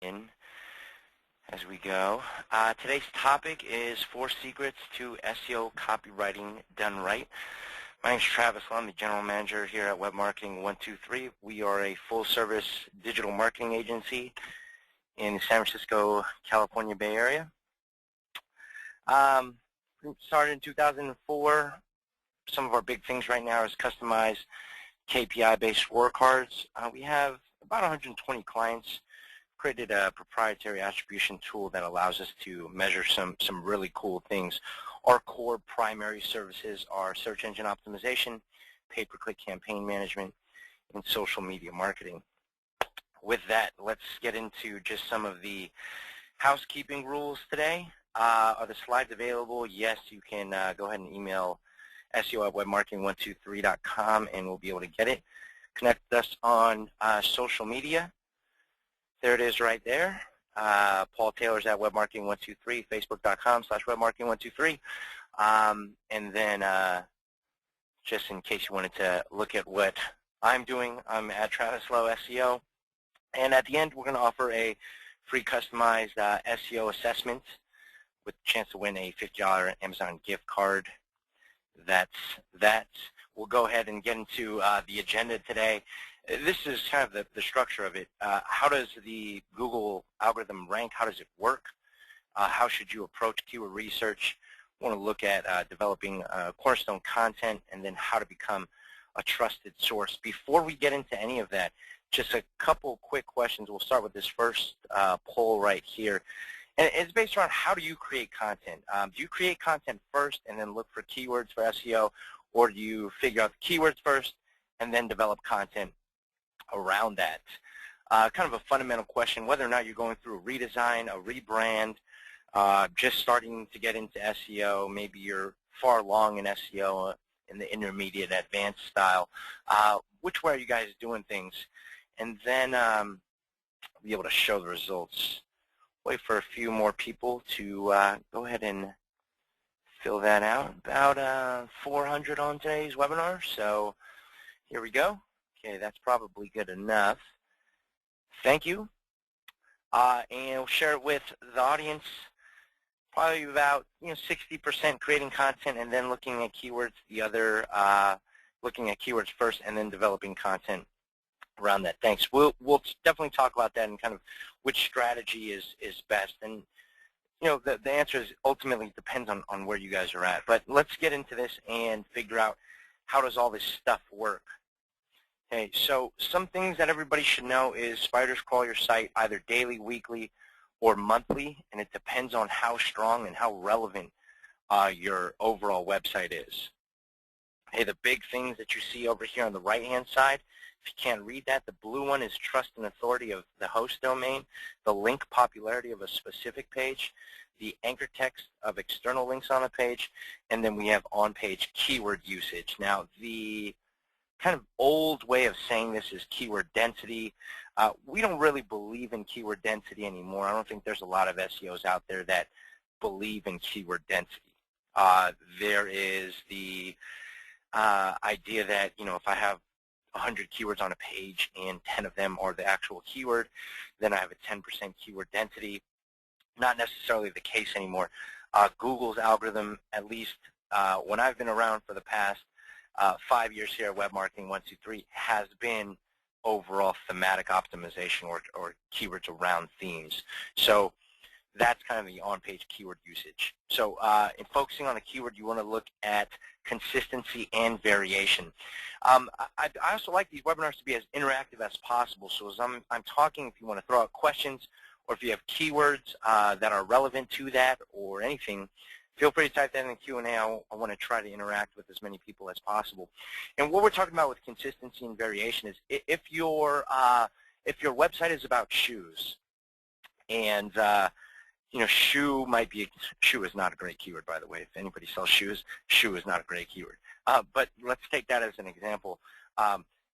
in as we go. Today's topic is 4 secrets to SEO copywriting done right. My name is Travis. I'm the general manager here at Web Marketing 123. We are a full-service digital marketing agency in the San Francisco, California Bay Area. We started in 2004. Some of our big things right now is customized KPI-based scorecards. We have about 120 clients. Created a proprietary attribution tool that allows us to measure some really cool things. Our core primary services are search engine optimization, pay-per-click campaign management, and social media marketing. With that, let's get into just some of the housekeeping rules today. Are the slides available? Yes, you can go ahead and email SEO@webmarketing123.com and we'll be able to get it. Connect us on social media. There it is right there. Paul Taylor's at webmarketing123, facebook.com/webmarketing123. And then just in case you wanted to look at what I'm doing, I'm at Travis Lowe SEO. And at the end, we're going to offer a free customized SEO assessment with a chance to win a $50 Amazon gift card. That's that. We'll go ahead and get into the agenda today. This is kind of the structure of it. How does the Google algorithm rank? How does it work? How should you approach keyword research? We want to look at developing cornerstone content and then how to become a trusted source. Before we get into any of that, just a couple quick questions. We'll start with this first poll right here. And it's based around how do you create content? Do you create content first and then look for keywords for SEO, or do you figure out the keywords first and then develop content around that? Kind of a fundamental question, whether or not you're going through a redesign, a rebrand, just starting to get into SEO, maybe you're far along in SEO in the intermediate advanced style. Which way are you guys doing things? And then be able to show the results. Wait for a few more people to go ahead and fill that out. About 400 on today's webinar, so here we go. Okay, that's probably good enough. Thank you. And we'll share it with the audience. Probably about 60% creating content and then looking at keywords. The other looking at keywords first and then developing content around that. Thanks. We'll definitely talk about that and kind of which strategy is best. And the answer is ultimately depends on where you guys are at. But let's get into this and figure out how does all this stuff work. Okay, so some things that everybody should know is spiders crawl your site either daily, weekly, or monthly, and it depends on how strong and how relevant your overall website is. Okay, the big things that you see over here on the right-hand side, if you can't read that, the blue one is trust and authority of the host domain, the link popularity of a specific page, the anchor text of external links on a page, and then we have on-page keyword usage. Now, the kind of old way of saying this is keyword density. We don't really believe in keyword density anymore. I don't think there's a lot of SEOs out there that believe in keyword density. There is the idea that, if I have 100 keywords on a page and 10 of them are the actual keyword, then I have a 10% keyword density. Not necessarily the case anymore. Google's algorithm, at least when I've been around for the past 5 years here at Web Marketing 123, has been overall thematic optimization or keywords around themes. So that's kind of the on-page keyword usage. So in focusing on a keyword, you want to look at consistency and variation. I also like these webinars to be as interactive as possible. So as I'm talking, if you want to throw out questions or if you have keywords that are relevant to that or anything, feel free to type that in the Q&A. I want to try to interact with as many people as possible. And what we're talking about with consistency and variation is if your website is about shoes, and shoe is not a great keyword, by the way. If anybody sells shoes, shoe is not a great keyword. But let's take that as an example.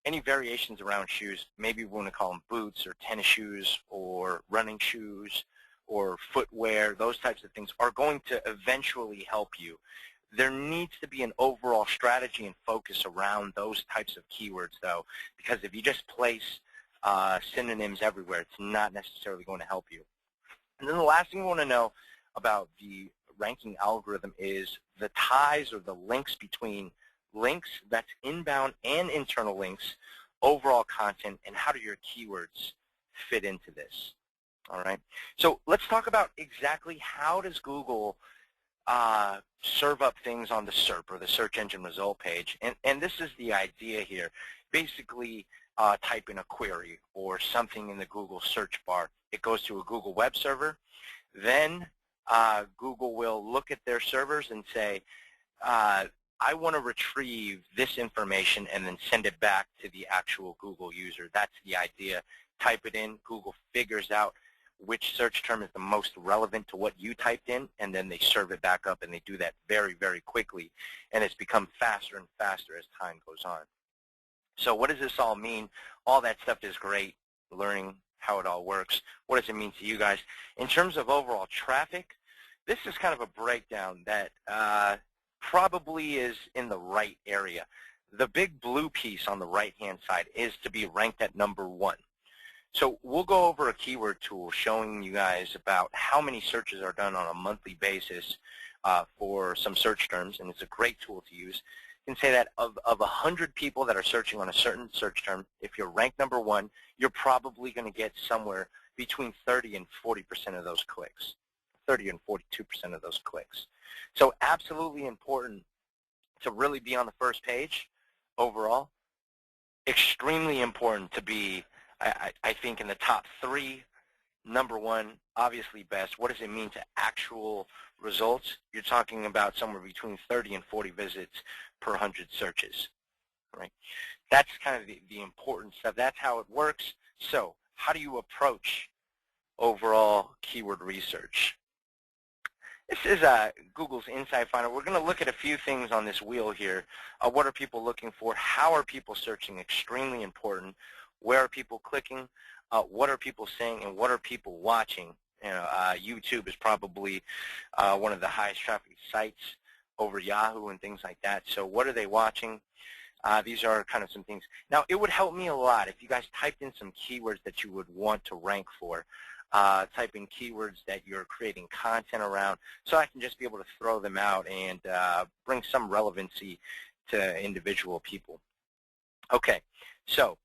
Any variations around shoes, maybe we want to call them boots or tennis shoes or running shoes or footwear, those types of things are going to eventually help you. There needs to be an overall strategy and focus around those types of keywords, though, because if you just place synonyms everywhere. It's not necessarily going to help you. And then the last thing we want to know about the ranking algorithm is the ties or the links between links, that's inbound and internal links, overall content, and how do your keywords fit into this. All right. So let's talk about exactly how does Google serve up things on the SERP, or the search engine result page. And this is the idea here. Basically, type in a query or something in the Google search bar. It goes to a Google web server. Then Google will look at their servers and say, I want to retrieve this information and then send it back to the actual Google user. That's the idea. Type it in. Google figures out which search term is the most relevant to what you typed in, and then they serve it back up, and they do that very, very quickly. And it's become faster and faster as time goes on. So what does this all mean? All that stuff is great, learning how it all works. What does it mean to you guys? In terms of overall traffic, this is kind of a breakdown that probably is in the right area. The big blue piece on the right-hand side is to be ranked at #1. So we'll go over a keyword tool showing you guys about how many searches are done on a monthly basis for some search terms, and it's a great tool to use. You can say that of 100 people that are searching on a certain search term, if you're ranked #1, you're probably going to get somewhere between 30 and 40% of those clicks, 30 and 42% of those clicks. So absolutely important to really be on the first page overall. Extremely important to be, I think, in the top 3. #1, obviously best. What does it mean to actual results? You're talking about somewhere between 30 and 40 visits per 100 searches. Right? That's kind of the important stuff. That's how it works. So how do you approach overall keyword research? This is Google's Insight Finder. We're going to look at a few things on this wheel here. What are people looking for? How are people searching? Extremely important. Where are people clicking? What are people saying? And what are people watching? You know, YouTube is probably one of the highest traffic sites over Yahoo and things like that. So what are they watching? These are kind of some things. Now, it would help me a lot if you guys typed in some keywords that you would want to rank for. Type in keywords that you're creating content around, so I can just be able to throw them out and bring some relevancy to individual people. Okay, so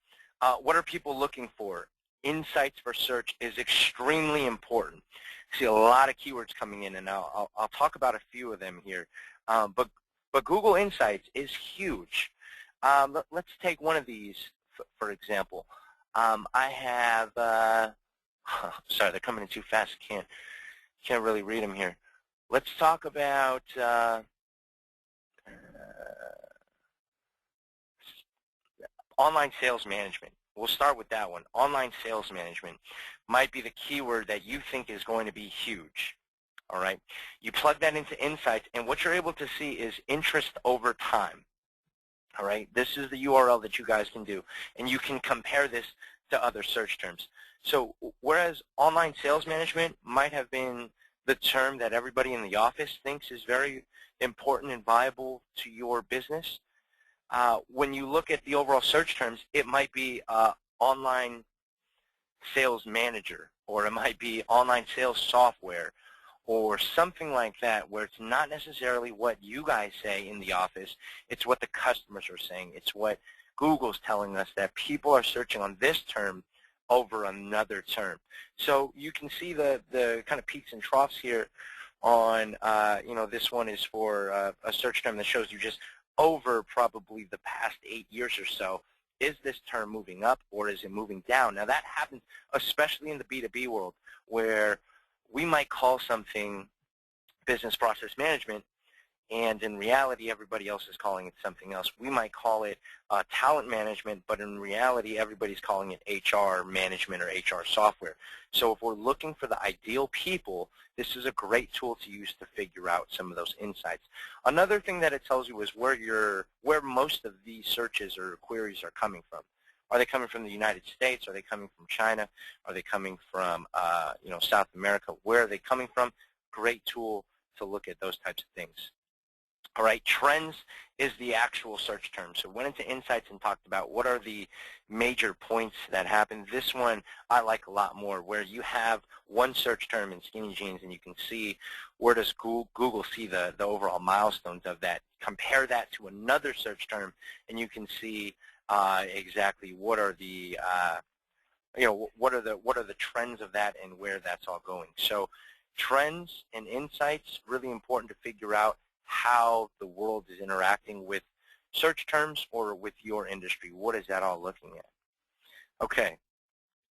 what are people looking for? Insights for search is extremely important. I see a lot of keywords coming in, and I'll talk about a few of them here. But Google Insights is huge. Let's take one of these, for example. I have sorry, they're coming in too fast. Can't really read them here. Let's talk about online sales management. We'll start with that one. Online sales management might be the keyword that you think is going to be huge. All right. You plug that into Insights, and what you're able to see is interest over time. All right. This is the URL that you guys can do, and you can compare this to other search terms. So whereas online sales management might have been the term that everybody in the office thinks is very important and viable to your business, when you look at the overall search terms, it might be online sales manager, or it might be online sales software, or something like that, where it's not necessarily what you guys say in the office, it's what the customers are saying. It's what Google's telling us, that people are searching on this term over another term. So you can see the kind of peaks and troughs here on, you know, this one is for a search term that shows you just over probably the past 8 years or so. Is this term moving up or is it moving down? Now that happens especially in the B2B world, where we might call something business process management, and in reality everybody else is calling it something else. We might call it talent management, but in reality everybody's calling it HR management or HR software. So if we're looking for the ideal people, this is a great tool to use to figure out some of those insights. Another thing that it tells you is where most of these searches or queries are coming from. Are they coming from the United States? Are they coming from China? Are they coming from you know, South America? Where are they coming from? Great tool to look at those types of things. All right, trends is the actual search term. So went into insights and talked about what are the major points that happen. This one I like a lot more, where you have one search term in skinny jeans and you can see where does Google see the overall milestones of that. Compare that to another search term and you can see exactly what are the what are the trends of that and where that's all going. So trends and insights, really important to figure out how the world is interacting with search terms or with your industry. What is that all looking at? Okay,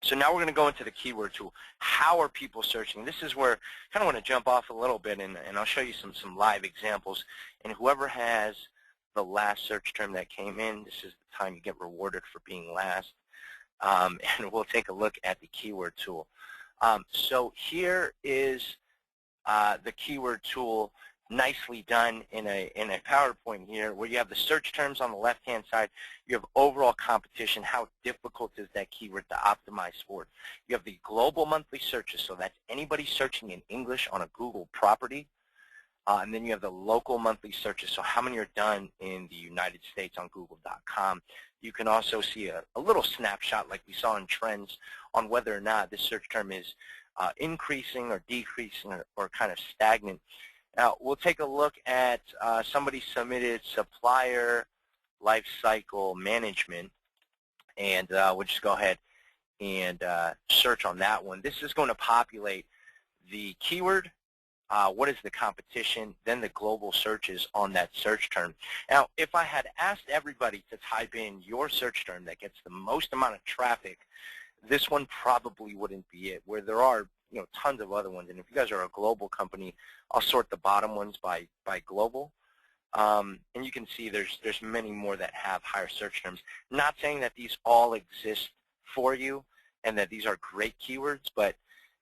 so now we're going to go into the keyword tool. How are people searching? This is where I kind of want to jump off a little bit, and I'll show you some live examples. And whoever has the last search term that came in, this is the time you get rewarded for being last. And we'll take a look at the keyword tool. So here is the keyword tool, nicely done in a PowerPoint here, where you have the search terms on the left-hand side. You have overall competition. How difficult is that keyword to optimize for? You have the global monthly searches, so that's anybody searching in English on a Google property. And then you have the local monthly searches, so how many are done in the United States on Google.com. You can also see a little snapshot like we saw in trends on whether or not this search term is increasing or decreasing or kind of stagnant. Now, we'll take a look at somebody submitted supplier lifecycle management, and we'll just go ahead and search on that one. This is going to populate the keyword, what is the competition, then the global searches on that search term. Now, if I had asked everybody to type in your search term that gets the most amount of traffic, this one probably wouldn't be it, where there are tons of other ones. And if you guys are a global company, I'll sort the bottom ones by global. And you can see there's many more that have higher search terms. Not saying that these all exist for you and that these are great keywords, but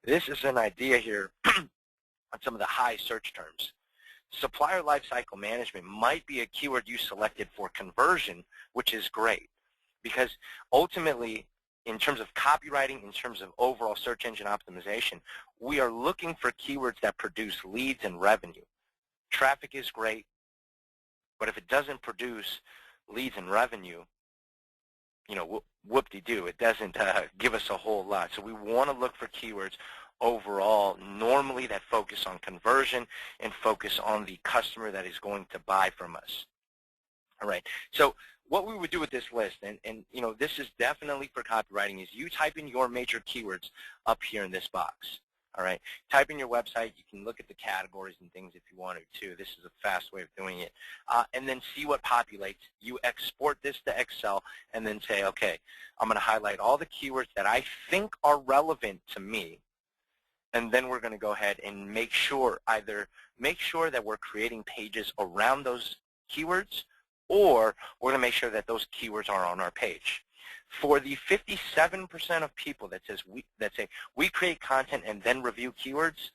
this is an idea here on some of the high search terms. Supplier lifecycle management might be a keyword you selected for conversion, which is great, because ultimately, in terms of copywriting, in terms of overall search engine optimization, we are looking for keywords that produce leads and revenue. Traffic is great, but if it doesn't produce leads and revenue, whoop-de-doo, it doesn't give us a whole lot. So we want to look for keywords overall, normally that focus on conversion and focus on the customer that is going to buy from us. All right, so what we would do with this list, and this is definitely for copywriting, is you type in your major keywords up here in this box. All right, type in your website. You can look at the categories and things if you wanted to. This is a fast way of doing it. And then see what populates. You export this to Excel and then say, okay, I'm going to highlight all the keywords that I think are relevant to me. And then we're going to go ahead and make sure that we're creating pages around those keywords, or we're going to make sure that those keywords are on our page. For the 57% of people that say we create content and then review keywords,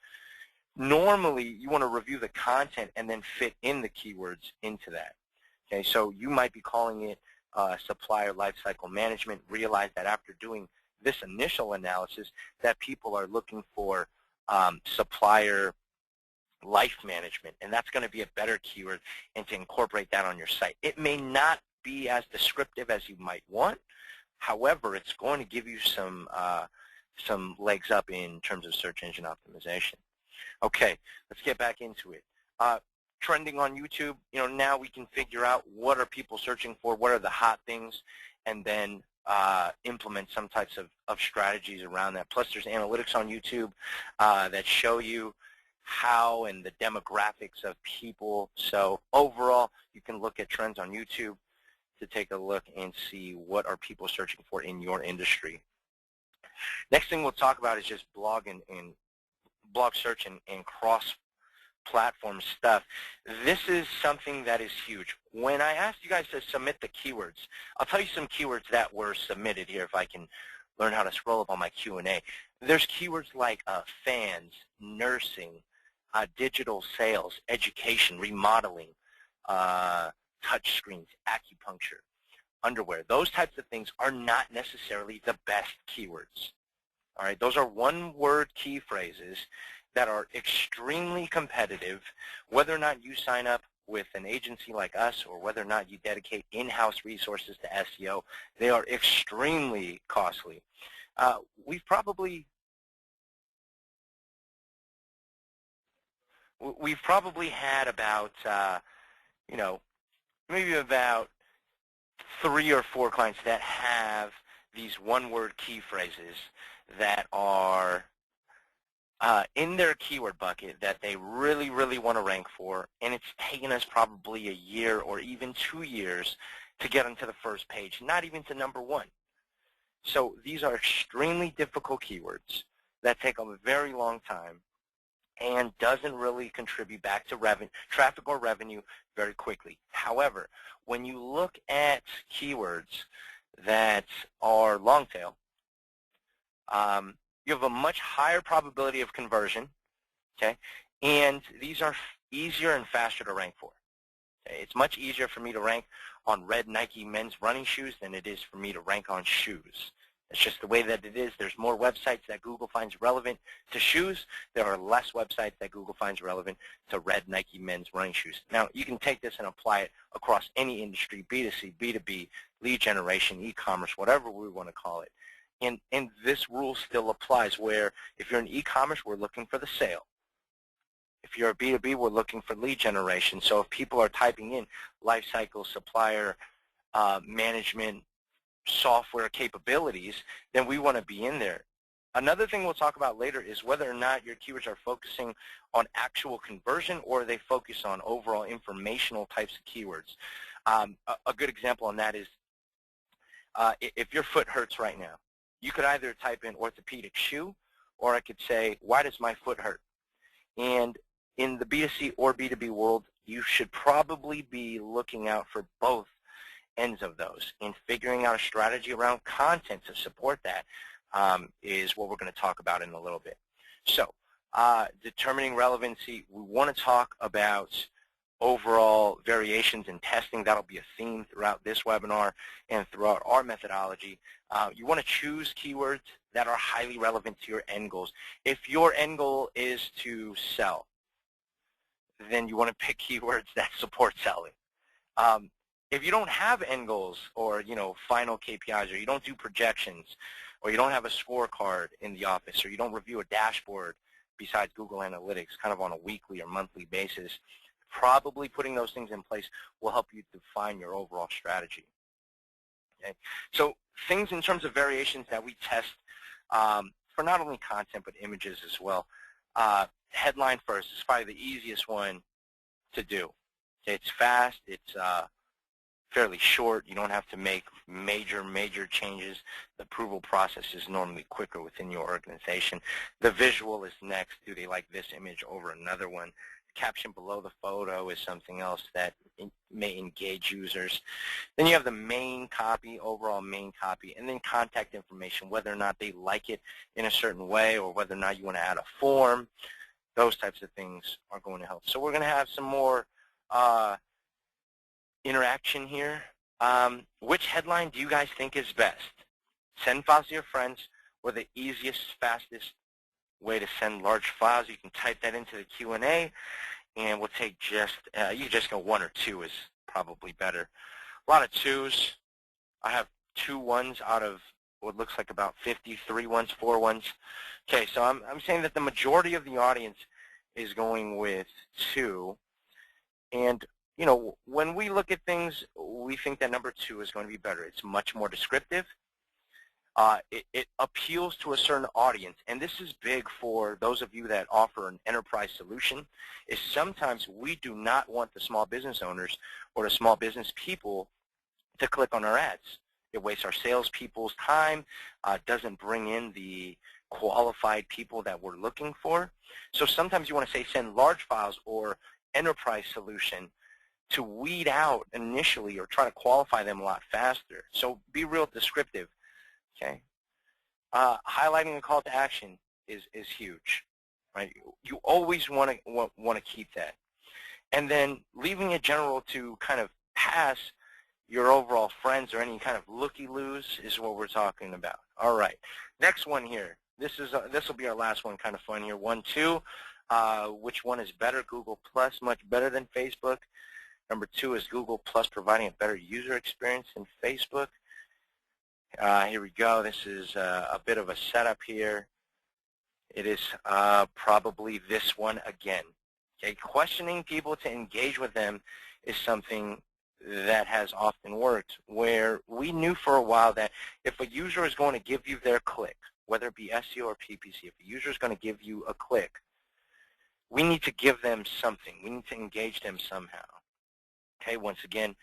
normally you want to review the content and then fit in the keywords into that. Okay, so you might be calling it supplier lifecycle management. Realize that after doing this initial analysis, that people are looking for supplier life management, and that's going to be a better keyword, and to incorporate that on your site. It may not be as descriptive as you might want. However, it's going to give you some legs up in terms of search engine optimization. Okay, let's get back into it. Trending on YouTube, now we can figure out what are people searching for, what are the hot things, and then implement some types of strategies around that. Plus, there's analytics on YouTube that show you how and the demographics of people. So overall, you can look at trends on YouTube to take a look and see what are people searching for in your industry. Next thing we'll talk about is just blog and blog search and cross-platform stuff. This is something that is huge. When I asked you guys to submit the keywords, I'll tell you some keywords that were submitted here if I can learn how to scroll up on my Q&A. There's keywords like fans, nursing, digital sales, education, remodeling, touch screens, acupuncture, underwear. Those types of things are not necessarily the best keywords. All right, those are one-word key phrases that are extremely competitive. Whether or not you sign up with an agency like us or whether or not you dedicate in-house resources to SEO, they are extremely costly. We've probably had about, maybe about 3 or 4 clients that have these one-word key phrases that are in their keyword bucket that they really, really want to rank for, and it's taken us probably a year or even 2 years to get onto the first page, not even to number 1. So these are extremely difficult keywords that take a very long time and doesn't really contribute back to traffic or revenue very quickly. However, when you look at keywords that are long tail, you have a much higher probability of conversion, okay? And these are easier and faster to rank for. Okay? It's much easier for me to rank on red Nike men's running shoes than it is for me to rank on shoes. It's just the way that it is. There's more websites that Google finds relevant to shoes. There are less websites that Google finds relevant to red Nike men's running shoes. Now, you can take this and apply it across any industry, B2C, B2B, lead generation, e-commerce, whatever we want to call it. And this rule still applies where if you're in e-commerce, we're looking for the sale. If you're a B2B, we're looking for lead generation. So if people are typing in life cycle, supplier, management, software capabilities, then we want to be in there. Another thing we'll talk about later is whether or not your keywords are focusing on actual conversion or they focus on overall informational types of keywords. A good example on that is if your foot hurts right now, you could either type in orthopedic shoe, or I could say, why does my foot hurt? And in the B2C or B2B world, you should probably be looking out for both ends of those, and figuring out a strategy around content to support that is what we're going to talk about in a little bit. So determining relevancy, we want to talk about overall variations in testing. That'll be a theme throughout this webinar and throughout our methodology. You want to choose keywords that are highly relevant to your end goals. If your end goal is to sell, then you want to pick keywords that support selling. If you don't have end goals or, final KPIs, or you don't do projections, or you don't have a scorecard in the office, or you don't review a dashboard besides Google Analytics kind of on a weekly or monthly basis, probably putting those things in place will help you define your overall strategy. Okay? So things in terms of variations that we test for not only content but images as well. Headline first is probably the easiest one to do. Okay? It's fast. It's fairly short. You don't have to make major changes. The approval process is normally quicker within your organization. The visual is next. Do they like this image over another one? Caption below the photo is something else that may engage users. Then you have the main copy, overall main copy, and then contact information, whether or not they like it in a certain way or whether or not you want to add a form. Those types of things are going to help. So we're going to have some more interaction here. Which headline do you guys think is best? Send files to your friends, or the easiest, fastest way to send large files. You can type that into the Q&A, and we'll take you just go 1 or 2 is probably better. A lot of 2s. I have 2 1s out of what looks like about 50, 3 1s, 4 1s. Okay, so I'm saying that the majority of the audience is going with 2, and when we look at things, we think that number 2 is going to be better. It's much more descriptive. It appeals to a certain audience, and this is big for those of you that offer an enterprise solution, is sometimes we do not want the small business owners or the small business people to click on our ads. It wastes our salespeople's time, doesn't bring in the qualified people that we're looking for. So sometimes you want to say send large files or enterprise solution to weed out initially or try to qualify them a lot faster. So be real descriptive. Okay, highlighting a call to action is huge, right? You always want to keep that, and then leaving it general to kind of pass your overall friends or any kind of looky-loos is what we're talking about. All right, next one here. This will be our last one. Kind of fun here. 1, 2. which one is better? Google Plus, much better than Facebook. Number 2 is Google Plus providing a better user experience than Facebook. Here we go. This is a bit of a setup here. It is probably this one again. Okay, questioning people to engage with them is something that has often worked, where we knew for a while that if a user is going to give you their click, whether it be SEO or PPC, if a user is going to give you a click, we need to give them something. We need to engage them somehow. Okay, once again,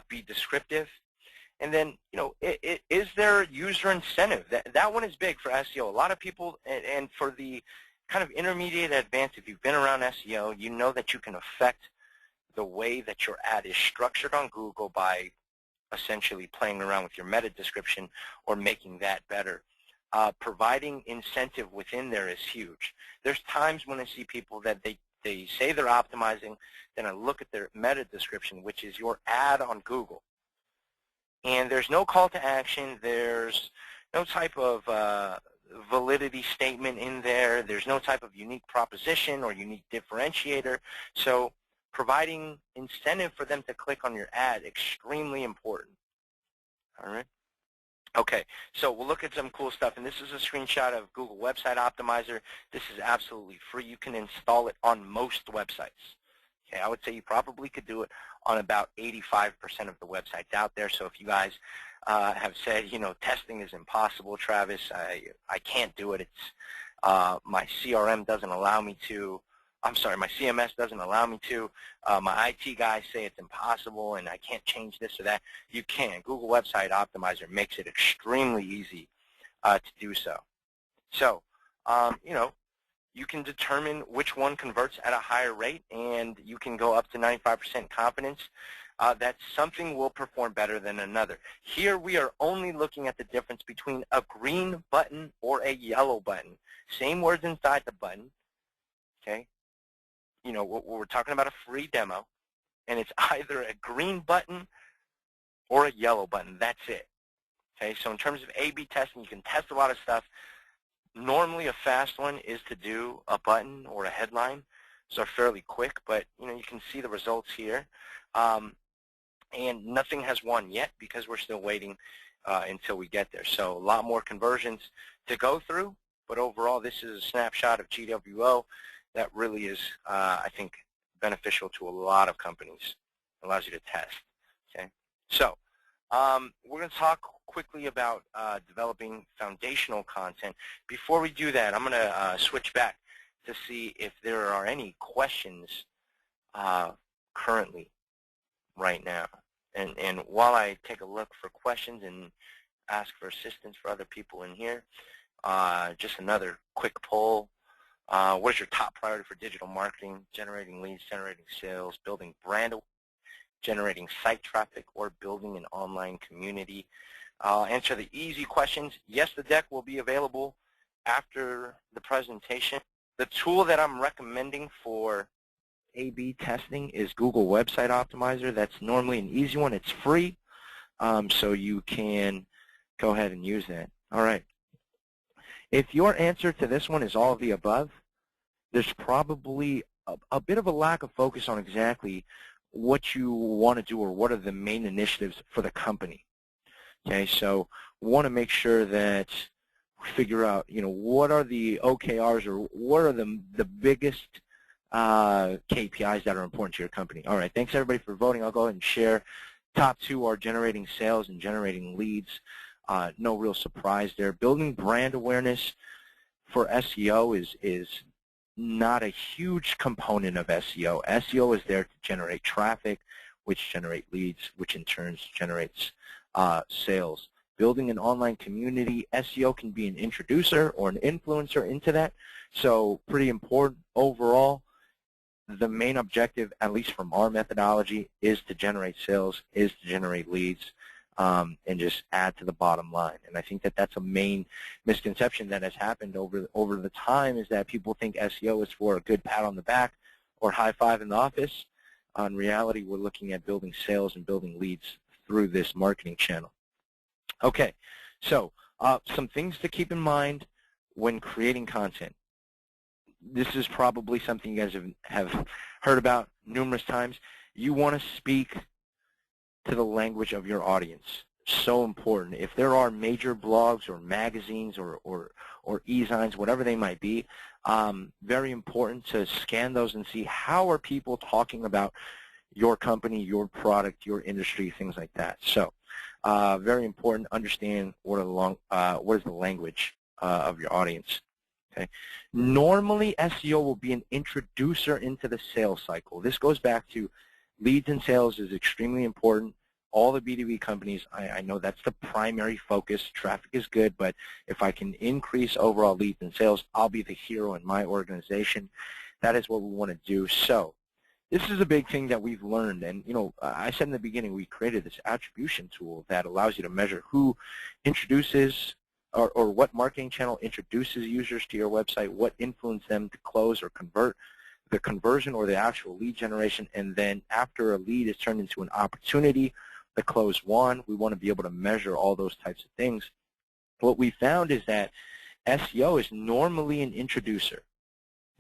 be descriptive. And then, is there user incentive? That one is big for SEO. A lot of people, and for the kind of intermediate advanced, if you've been around SEO, you know that you can affect the way that your ad is structured on Google by essentially playing around with your meta description or making that better. Providing incentive within there is huge. There's times when I see people that they say they're optimizing, then I look at their meta description, which is your ad on Google, and there's no call to action. There's no type of validity statement in there. There's no type of unique proposition or unique differentiator. So providing incentive for them to click on your ad, extremely important. All right. Okay, so we'll look at some cool stuff, and this is a screenshot of Google Website Optimizer. This is absolutely free. You can install it on most websites. Okay, I would say you probably could do it on about 85% of the websites out there. So if you guys have said, testing is impossible, Travis, I can't do it. It's my CRM doesn't allow me to. I'm sorry, my CMS doesn't allow me to. My IT guys say it's impossible and I can't change this or that. You can. Google Website Optimizer makes it extremely easy to do so. So, you can determine which one converts at a higher rate, and you can go up to 95% confidence that something will perform better than another. Here we are only looking at the difference between a green button or a yellow button. Same words inside the button, okay? We're talking about a free demo, and it's either a green button or a yellow button. That's it. Okay, so in terms of A/B testing, you can test a lot of stuff. Normally, a fast one is to do a button or a headline, so fairly quick. But you can see the results here, and nothing has won yet because we're still waiting until we get there. So a lot more conversions to go through, but overall, this is a snapshot of GWO. That really is, I think, beneficial to a lot of companies. It allows you to test. Okay, so we're going to talk quickly about developing foundational content. Before we do that, I'm going to switch back to see if there are any questions currently right now. And while I take a look for questions and ask for assistance for other people in here, just another quick poll. What is your top priority for digital marketing? Generating leads, generating sales, building brand awareness, generating site traffic, or building an online community? I'll answer the easy questions. Yes, the deck will be available after the presentation. The tool that I'm recommending for A/B testing is Google Website Optimizer. That's normally an easy one. It's free, so you can go ahead and use that. All right. If your answer to this one is all of the above, there's probably a bit of a lack of focus on exactly what you want to do or what are the main initiatives for the company. Okay, so we want to make sure that we figure out, what are the OKRs or what are the biggest KPIs that are important to your company. All right, thanks everybody for voting. I'll go ahead and share. Top 2 are generating sales and generating leads. No real surprise there. Building brand awareness for SEO is not a huge component of SEO. SEO is there to generate traffic, which generate leads, which in turn generates sales. Building an online community, SEO can be an introducer or an influencer into that. So pretty important overall. The main objective, at least from our methodology, is to generate sales, is to generate leads, and just add to the bottom line. And I think that that's a main misconception that has happened over the time, is that people think SEO is for a good pat on the back or high five in the office. In reality, we're looking at building sales and building leads through this marketing channel. Okay, so some things to keep in mind when creating content. this is probably something you guys have heard about numerous times. You want to speak to the language of your audience. So important. If there are major blogs or magazines or e-zines, whatever they might be, very important to scan those and see how are people talking about your company, your product, your industry, things like that. So very important. Understand what is the language of your audience. Okay. Normally, SEO will be an introducer into the sales cycle. This goes back to leads and sales is extremely important. All the B2B companies, I know that's the primary focus. Traffic is good, but if I can increase overall leads and sales, I'll be the hero in my organization. That is what we want to do. So this is a big thing that we've learned. And, you know, I said in the beginning, we created this attribution tool that allows you to measure who introduces or what marketing channel introduces users to your website, what influenced them to close or convert, the conversion or the actual lead generation, and then after a lead is turned into an opportunity, the close won. We want to be able to measure all those types of things. What we found is that SEO is normally an introducer.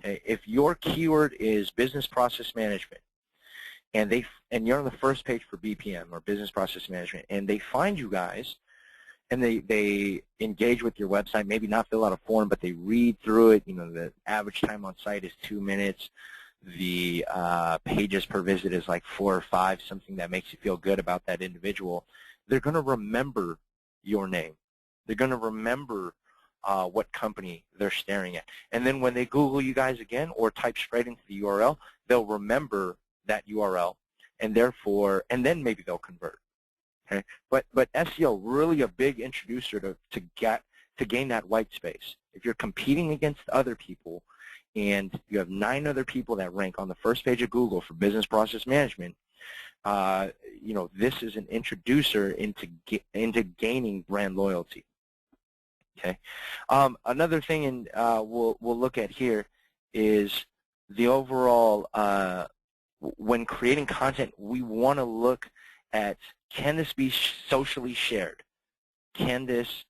Okay? If your keyword is business process management, and you're on the first page for BPM or business process management, and they find you guys, and they engage with your website, maybe not fill out a form, but they read through it. You know, the average time on site is 2 minutes. The pages per visit is like 4 or 5, something that makes you feel good about that individual. They're going to remember your name. They're going to remember what company they're staring at. And then when they Google you guys again or type straight into the URL, they'll remember that URL, and then maybe they'll convert. Okay? But SEO, really a big introducer to gain that white space. If you're competing against other people and you have 9 other people that rank on the first page of Google for business process management, you know, this is an introducer into gaining brand loyalty. Okay. Another thing, and we'll look at here, is the overall. When creating content, we want to look at, can this be socially shared? Can this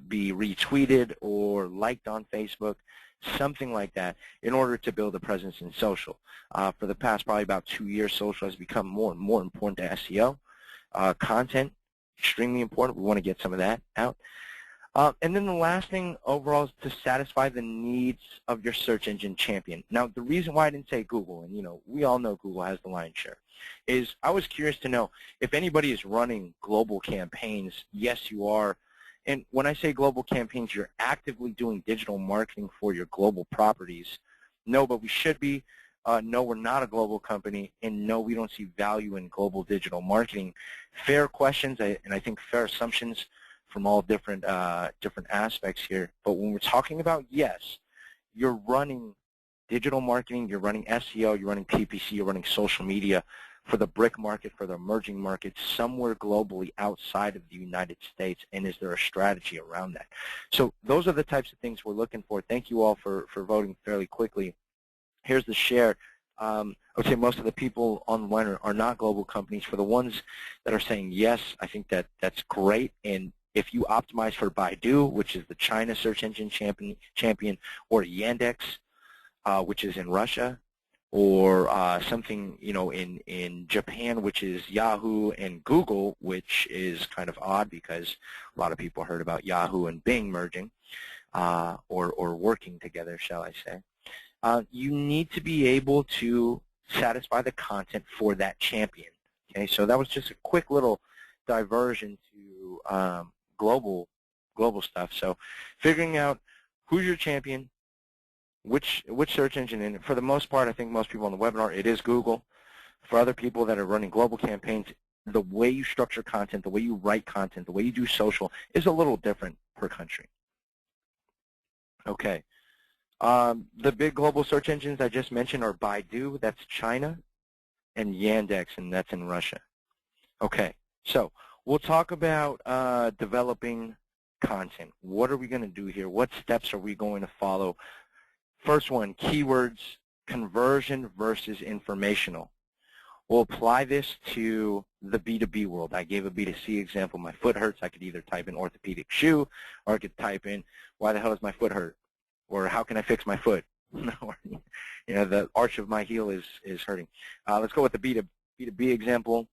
be retweeted or liked on Facebook? Something like that, in order to build a presence in social. For the past probably about 2 years, social has become more and more important to SEO. Content, extremely important. We want to get some of that out. And then the last thing overall is to satisfy the needs of your search engine champion. Now, the reason why I didn't say Google, and you know, we all know Google has the lion's share, is I was curious to know if anybody is running global campaigns. Yes, you are. And when I say global campaigns, you're actively doing digital marketing for your global properties. No, but we should be. No, we're not a global company. And no, we don't see value in global digital marketing. Fair questions, and I think fair assumptions from all different aspects here. But when we're talking about, yes, you're running digital marketing, you're running SEO, you're running PPC, you're running social media for the brick market, for the emerging markets, somewhere globally outside of the United States, and is there a strategy around that? So those are the types of things we're looking for. Thank you all for voting fairly quickly. Here's the share. I would say most of the people online are not global companies. For the ones that are saying yes, I think that's great. And if you optimize for Baidu, which is the China search engine champion, or Yandex, which is in Russia, or something, you know, in Japan, which is Yahoo, and Google, which is kind of odd because a lot of people heard about Yahoo and Bing merging or working together, shall I say. You need to be able to satisfy the content for that champion. Okay, so that was just a quick little diversion to global stuff. So figuring out who's your champion, which search engine, and for the most part, I think most people on the webinar, it is Google. For other people that are running global campaigns, the way you structure content, the way you write content, the way you do social is a little different per country. Okay. The big global search engines I just mentioned are Baidu, that's China, and Yandex, and that's in Russia. Okay, so we'll talk about developing content. What are we going to do here? What steps are we going to follow? First one, keywords, conversion versus informational. We'll apply this to the B2B world. I gave a B2C example. My foot hurts. I could either type in orthopedic shoe, or I could type in, why the hell does my foot hurt? Or how can I fix my foot? The arch of my heel is hurting. Let's go with the B2B example.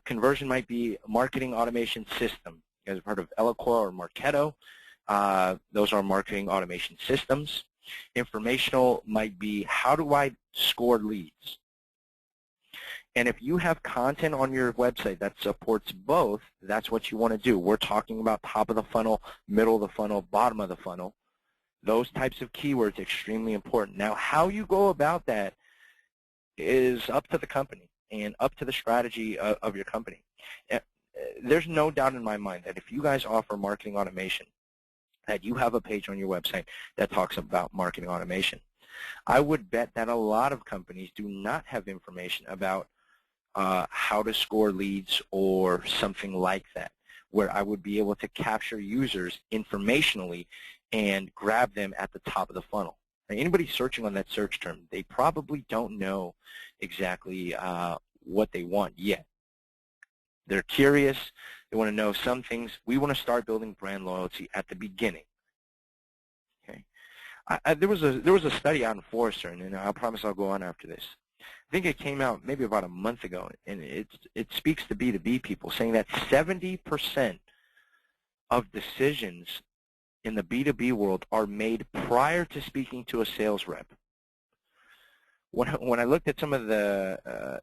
Conversion might be marketing automation system. You guys have heard of Eloqua or Marketo. Those are marketing automation systems. Informational might be, how do I score leads? And if you have content on your website that supports both, that's what you want to do. We're talking about top of the funnel, middle of the funnel, bottom of the funnel. Those types of keywords, extremely important. Now, how you go about that is up to the company and up to the strategy of your company. There's no doubt in my mind that if you guys offer marketing automation, that you have a page on your website that talks about marketing automation. I would bet that a lot of companies do not have information about how to score leads or something like that, where I would be able to capture users informationally and grab them at the top of the funnel. Now, anybody searching on that search term, they probably don't know exactly what they want yet. They're curious. They want to know some things. We want to start building brand loyalty at the beginning. Okay. There was a study out in Forrester, and I promise I'll go on after this. I think it came out maybe about a month ago, and it speaks to B2B people, saying that 70% of decisions in the B2B world are made prior to speaking to a sales rep. When I looked at some of the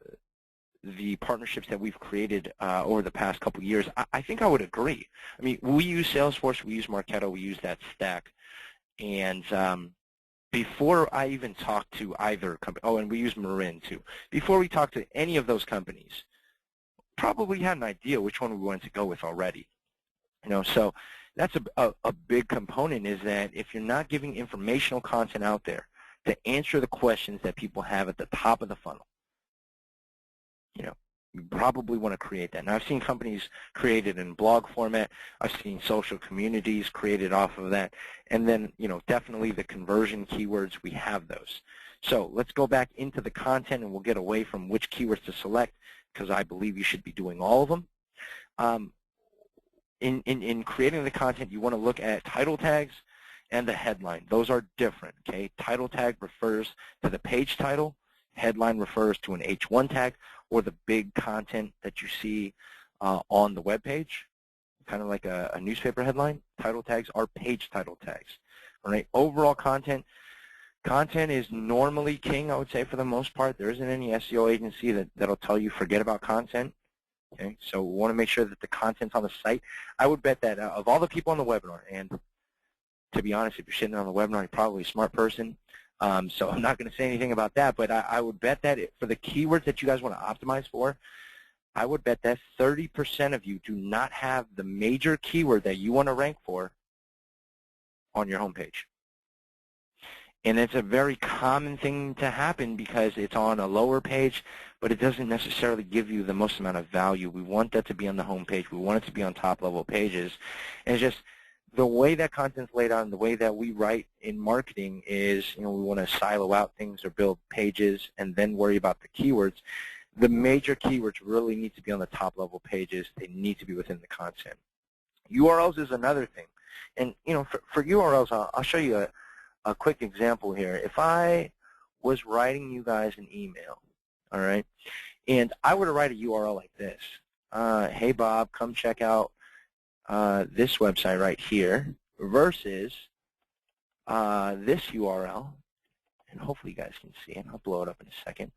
partnerships that we've created over the past couple of years, I think I would agree. I mean, we use Salesforce, we use Marketo, we use that stack, and before I even talk to either company, and we use Marin too, before we talk to any of those companies, probably had an idea which one we wanted to go with already. So that's a big component, is that if you're not giving informational content out there to answer the questions that people have at the top of the funnel, you probably want to create that. Now, I've seen companies create it in blog format. I've seen social communities created off of that. And then, definitely the conversion keywords, we have those. So let's go back into the content, and we'll get away from which keywords to select, because I believe you should be doing all of them. In creating the content, you want to look at title tags and the headline. Those are different, okay? Title tag refers to the page title. Headline refers to an H1 tag, or the big content that you see on the web page, kind of like a newspaper headline. Title tags are page title tags. All right. Overall content is normally king, I would say, for the most part. There isn't any SEO agency that'll tell you forget about content. Okay, so we want to make sure that the content's on the site. I would bet that of all the people on the webinar, and to be honest, if you're sitting on the webinar, you're probably a smart person. So I'm not going to say anything about that, but I would bet that for the keywords that you guys want to optimize for, I would bet that 30% of you do not have the major keyword that you want to rank for on your homepage. And it's a very common thing to happen because it's on a lower page, but it doesn't necessarily give you the most amount of value. We want that to be on the homepage. We want it to be on top-level pages. And it's just the way that content's laid out and the way that we write in marketing is, we want to silo out things or build pages and then worry about the keywords. The major keywords really need to be on the top-level pages. They need to be within the content. URLs is another thing. And, for URLs, I'll show you a quick example here. If I was writing you guys an email, all right, and I were to write a URL like this, hey, Bob, come check out this website right here, versus this URL, and hopefully you guys can see it. I'll blow it up in a second.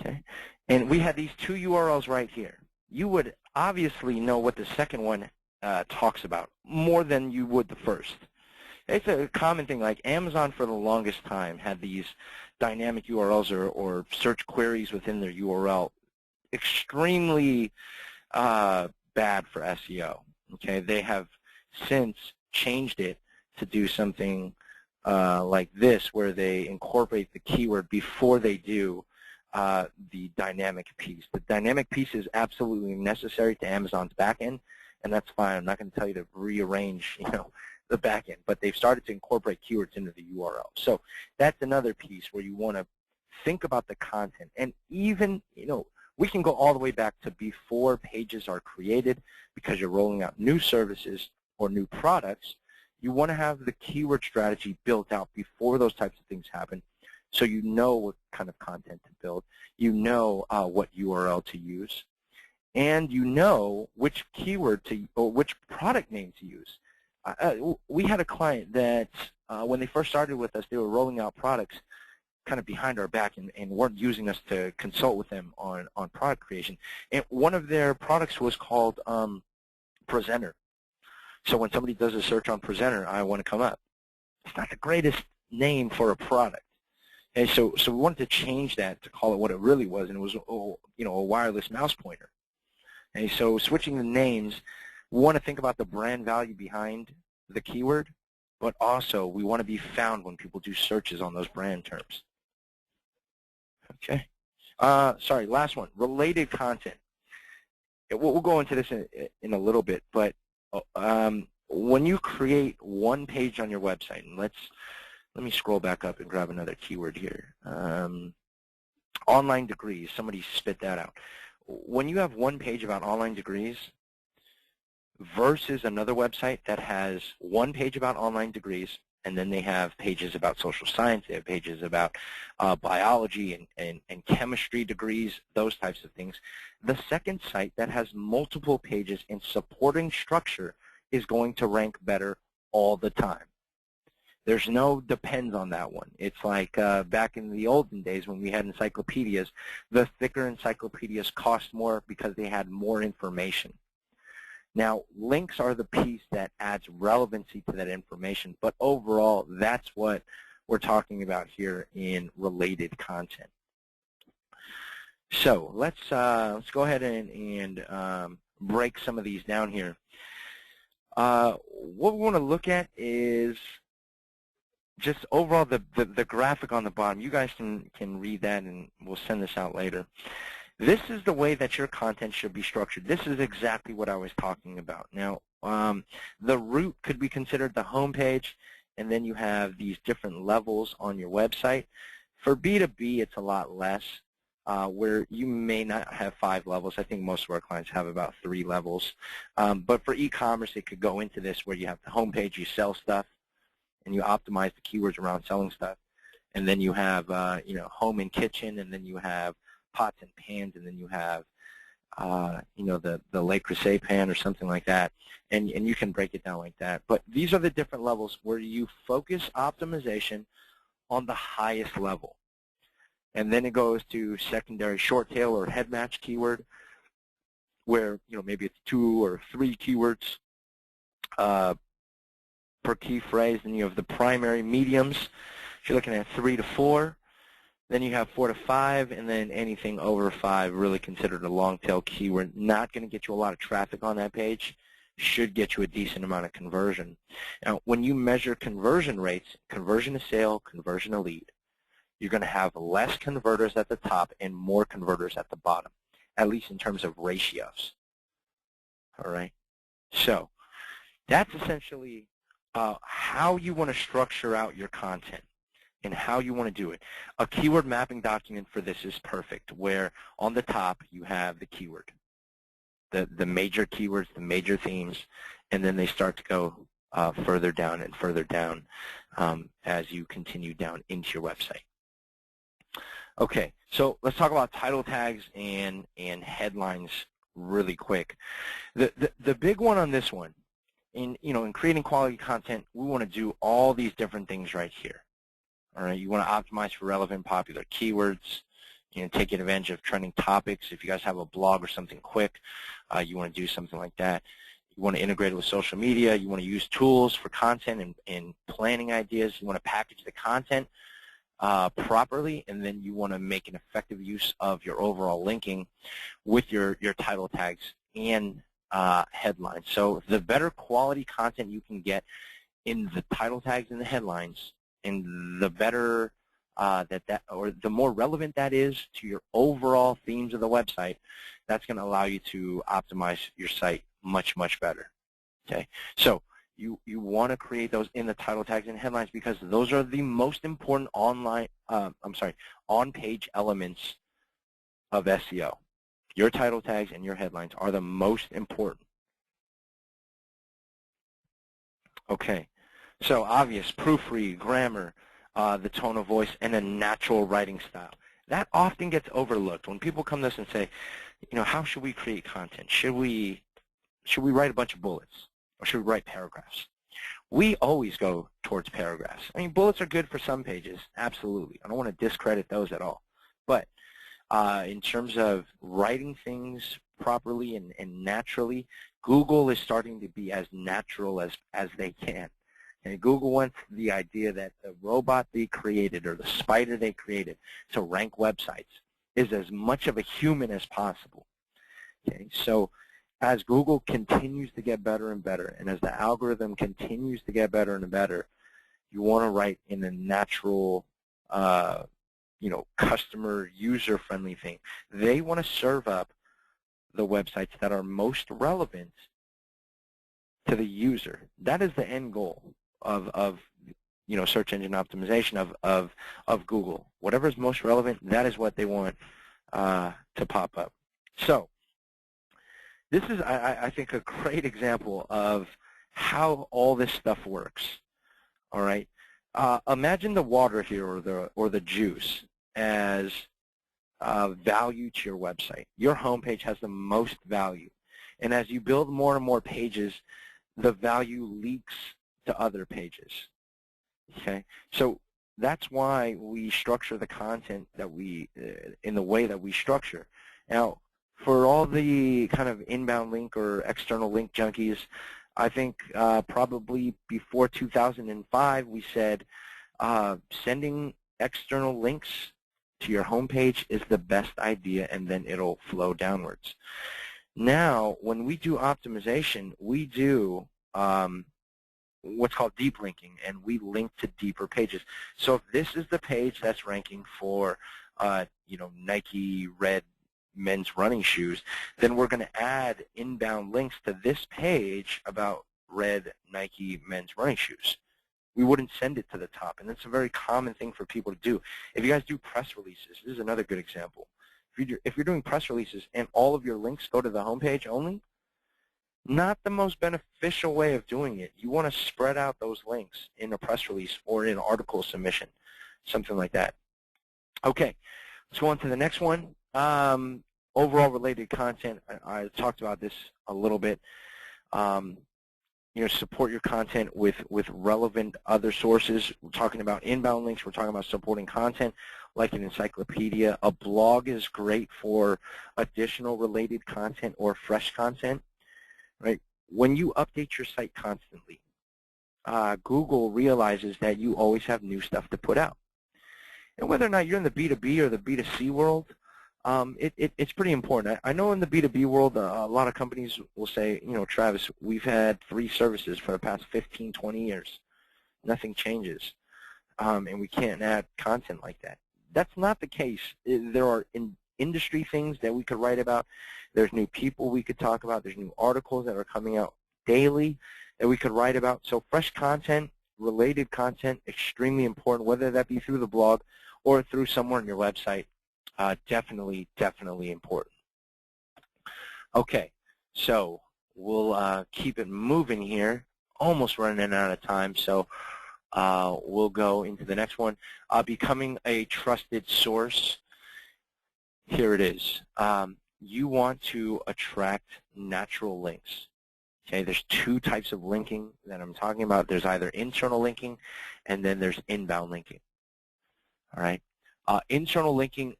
Okay, and we had these two URLs right here. You would obviously know what the second one talks about more than you would the first. It's a common thing. Like Amazon for the longest time had these dynamic URLs or search queries within their URL. Extremely bad for SEO. Okay, they have since changed it to do something like this, where they incorporate the keyword before they do the dynamic piece. The dynamic piece is absolutely necessary to Amazon's backend, and that's fine. I'm not going to tell you to rearrange, the backend, but they've started to incorporate keywords into the URL. So that's another piece where you want to think about the content, and even, we can go all the way back to before pages are created, because you're rolling out new services or new products, you want to have the keyword strategy built out before those types of things happen, so you know what kind of content to build, you know what URL to use, and you know which keyword to, or which product name to use. We had a client that when they first started with us, they were rolling out products kind of behind our back and weren't using us to consult with them on product creation. And one of their products was called Presenter. So when somebody does a search on Presenter, I want to come up. It's not the greatest name for a product. And so we wanted to change that to call it what it really was, and it was a wireless mouse pointer. And so switching the names, we want to think about the brand value behind the keyword, but also we want to be found when people do searches on those brand terms. Okay. Sorry, last one, related content. We'll go into this in a little bit, but when you create one page on your website, and let me scroll back up and grab another keyword here. Online degrees, somebody spit that out. When you have one page about online degrees versus another website that has one page about online degrees, and then they have pages about social science, they have pages about biology and chemistry degrees, those types of things, the second site that has multiple pages and supporting structure is going to rank better all the time. There's no depends on that one. It's like back in the olden days when we had encyclopedias, the thicker encyclopedias cost more because they had more information. Now, links are the piece that adds relevancy to that information, but overall, that's what we're talking about here in related content. So let's go ahead and break some of these down here. What we want to look at is just overall the graphic on the bottom. You guys can read that, and we'll send this out later. This is the way that your content should be structured. This is exactly what I was talking about. Now, the root could be considered the home page, and then you have these different levels on your website. For B2B, it's a lot less, where you may not have 5 levels. I think most of our clients have about 3 levels. But for e-commerce, it could go into this where you have the home page, you sell stuff, and you optimize the keywords around selling stuff. And then you have home and kitchen, and then you have pots and pans, and then you have the Le Creuset pan or something like that, and you can break it down like that. But these are the different levels where you focus optimization on the highest level. And then it goes to secondary short tail or head match keyword, where maybe it's 2 or 3 keywords per key phrase. Then you have the primary mediums. If you're looking at 3 to 4. Then you have 4 to 5, and then anything over 5 really considered a long tail keyword. Not going to get you a lot of traffic on that page. Should get you a decent amount of conversion. Now, when you measure conversion rates, conversion to sale, conversion to lead, you're going to have less converters at the top and more converters at the bottom, at least in terms of ratios. All right? So that's essentially how you want to structure out your content and how you want to do it. A keyword mapping document for this is perfect, where on the top you have the keyword, the major keywords, the major themes, and then they start to go further down and further down as you continue down into your website. Okay, so let's talk about title tags and headlines really quick. The big one on this one, in creating quality content, we want to do all these different things right here. All right, you want to optimize for relevant, popular keywords. Take advantage of trending topics. If you guys have a blog or something quick, you want to do something like that. You want to integrate it with social media. You want to use tools for content and planning ideas. You want to package the content properly, and then you want to make an effective use of your overall linking with your title tags and headlines. So the better quality content you can get in the title tags and the headlines, and the better the more relevant that is to your overall themes of the website, that's going to allow you to optimize your site much, much better. Okay, so you want to create those in the title tags and headlines because those are the most important on-page elements of SEO. Your title tags and your headlines are the most important. Okay, so obvious, proofread, grammar, the tone of voice, and a natural writing style. That often gets overlooked when people come to us and say, how should we create content? Should we write a bunch of bullets, or should we write paragraphs? We always go towards paragraphs. I mean, bullets are good for some pages, absolutely. I don't want to discredit those at all. But in terms of writing things properly and naturally, Google is starting to be as natural as they can. And Google wants the idea that the robot they created or the spider they created to rank websites is as much of a human as possible. Okay, so as Google continues to get better and better, and as the algorithm continues to get better and better, you want to write in a natural, customer, user-friendly thing. They want to serve up the websites that are most relevant to the user. That is the end goal of search engine optimization of Google. Whatever is most relevant, that is what they want to pop up. So this is, I think, a great example of how all this stuff works. All right, imagine the water here or the juice as value to your website. Your homepage has the most value, and as you build more and more pages, the value leaks to other pages. Okay, so that's why we structure the content that we in the way that we structure. Now, for all the kind of inbound link or external link junkies, I think probably before 2005 we said sending external links to your homepage is the best idea, and then it'll flow downwards. Now, when we do optimization, we do what's called deep linking, and we link to deeper pages. So if this is the page that's ranking for Nike red men's running shoes, then we're going to add inbound links to this page about red Nike men's running shoes. We wouldn't send it to the top, and it's a very common thing for people to do. If you guys do press releases, this is another good example. If you're doing press releases and all of your links go to the homepage only, not the most beneficial way of doing it. You want to spread out those links in a press release or in an article submission, something like that. Okay, let's go on to the next one. Overall related content, I talked about this a little bit. Support your content with relevant other sources. We're talking about inbound links. We're talking about supporting content like an encyclopedia. A blog is great for additional related content or fresh content. Right? When you update your site constantly, Google realizes that you always have new stuff to put out. And whether or not you're in the B2B or the B2C world, it's pretty important. I know in the B2B world, a lot of companies will say, Travis, we've had 3 services for the past 15, 20 years. Nothing changes, and we can't add content like that. That's not the case. There are industry things that we could write about. There's new people we could talk about. There's new articles that are coming out daily that we could write about. So fresh content, related content, extremely important, whether that be through the blog or through somewhere on your website. Definitely important. Okay, so we'll keep it moving here. Almost running out of time, so we'll go into the next one. Becoming a trusted source. Here it is. You want to attract natural links. Okay, there's 2 types of linking that I'm talking about. There's either internal linking, and then there's inbound linking. All right. Internal linking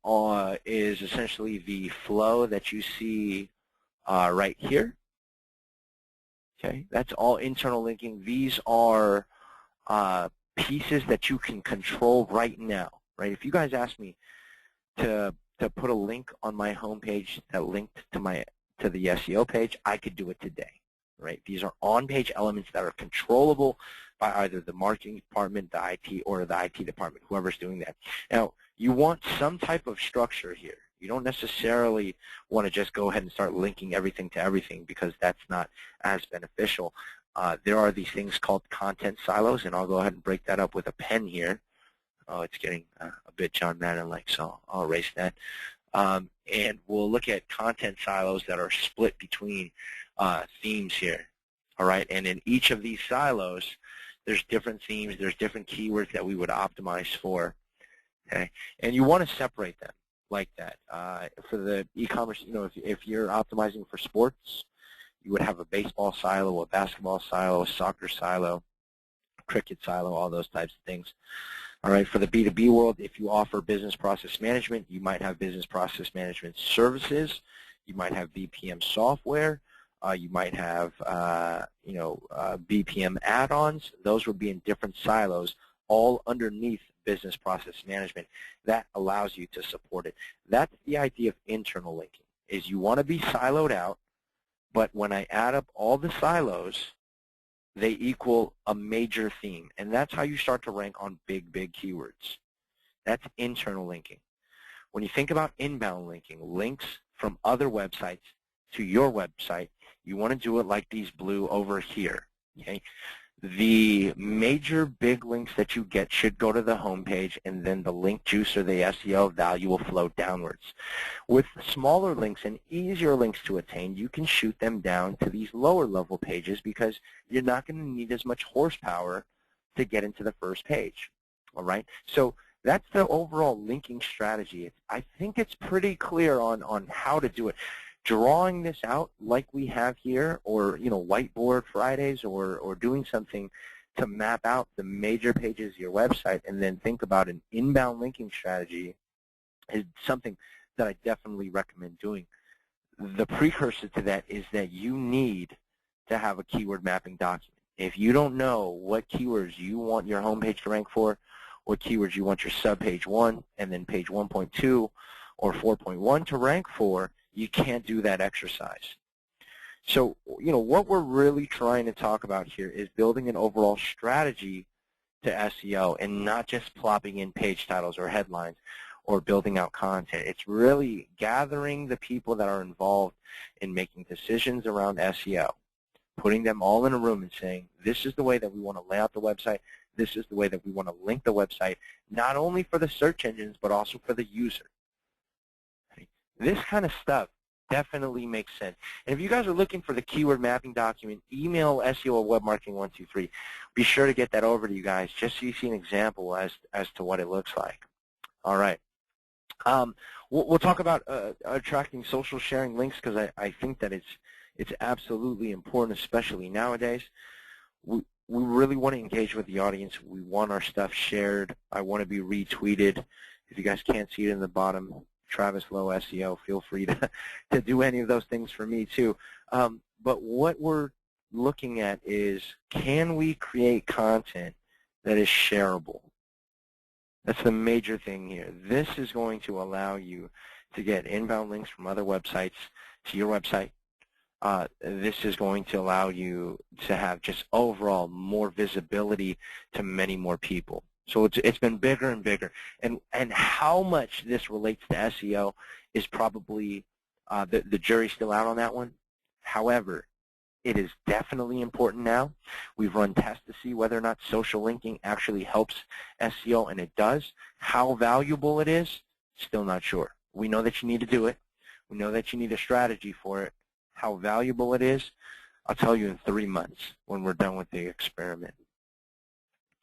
is essentially the flow that you see right here. Okay, that's all internal linking. These are pieces that you can control right now. Right? If you guys ask me to put a link on my homepage that linked to the SEO page, I could do it today. Right? These are on-page elements that are controllable by either the marketing department, the IT, or the IT department, whoever's doing that. Now, you want some type of structure here. You don't necessarily want to just go ahead and start linking everything to everything, because that's not as beneficial. There are these things called content silos, and I'll go ahead and break that up with a pen here. Oh, it's getting a bit John Madden-like, so I'll erase that. And we'll look at content silos that are split between themes here. all right? And in each of these silos, there's different themes, there's different keywords that we would optimize for, okay? And you want to separate them like that. For the e-commerce, if you're optimizing for sports, you would have a baseball silo, a basketball silo, a soccer silo, cricket silo, all those types of things. All right, for the B2B world, if you offer business process management, you might have business process management services. You might have BPM software. You might have, BPM add-ons. Those would be in different silos, all underneath business process management. That allows you to support it. That's the idea of internal linking, is you want to be siloed out, but when I add up all the silos, they equal a major theme. And that's how you start to rank on big keywords. That's internal linking. When you think about inbound linking, links from other websites to your website, you want to do it like these blue over here. Okay? The major big links that you get should go to the home page, and then the link juice or the SEO value will flow downwards. With smaller links and easier links to attain, you can shoot them down to these lower level pages because you're not going to need as much horsepower to get into the first page. All right? So that's the overall linking strategy. I think it's pretty clear on how to do it. Drawing this out like we have here, or whiteboard Fridays, or doing something to map out the major pages of your website and then think about an inbound linking strategy is something that I definitely recommend doing. The precursor to that is that you need to have a keyword mapping document. If you don't know what keywords you want your homepage to rank for, what keywords you want your subpage 1 and then page 1.2 or 4.1 to rank for, you can't do that exercise. So, what we're really trying to talk about here is building an overall strategy to SEO and not just plopping in page titles or headlines or building out content. It's really gathering the people that are involved in making decisions around SEO, putting them all in a room and saying, this is the way that we want to lay out the website, this is the way that we want to link the website, not only for the search engines, but also for the user. This kind of stuff definitely makes sense. And if you guys are looking for the keyword mapping document, email SEO@webmarketing123. Be sure to get that over to you guys just so you see an example as to what it looks like. All right. We'll talk about attracting social sharing links because I think that it's absolutely important, especially nowadays. We really want to engage with the audience. We want our stuff shared. I want to be retweeted. If you guys can't see it in the bottom, Travis Lowe SEO, feel free to do any of those things for me too. But what we're looking at is, can we create content that is shareable? That's the major thing here. This is going to allow you to get inbound links from other websites to your website. This is going to allow you to have just overall more visibility to many more people. So it's been bigger and bigger. And how much this relates to SEO is probably, the jury's still out on that one. However, it is definitely important now. We've run tests to see whether or not social linking actually helps SEO, and it does. How valuable it is, still not sure. We know that you need to do it. We know that you need a strategy for it. How valuable it is, I'll tell you in 3 months when we're done with the experiment.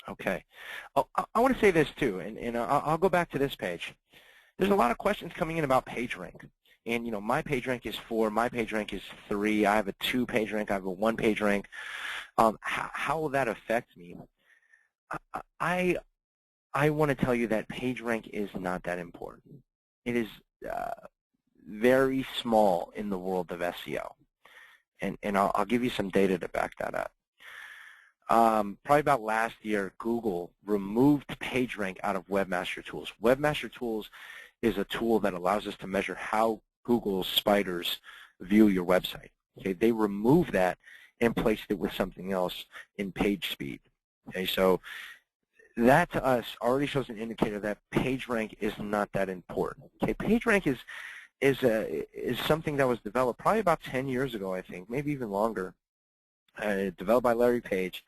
Okay. Oh, I want to say this too, and I'll go back to this page. There's a lot of questions coming in about PageRank. And, my PageRank is 4, my PageRank is 3, I have a 2 PageRank, I have a 1 PageRank. How will that affect me? I want to tell you that PageRank is not that important. It is very small in the world of SEO. And I'll give you some data to back that up. Probably about last year, Google removed PageRank out of Webmaster Tools. Webmaster Tools is a tool that allows us to measure how Google spiders view your website. Okay, they removed that and placed it with something else in PageSpeed. Okay, so that to us already shows an indicator that PageRank is not that important. Okay, PageRank is something that was developed probably about 10 years ago, I think, maybe even longer. Developed by Larry Page,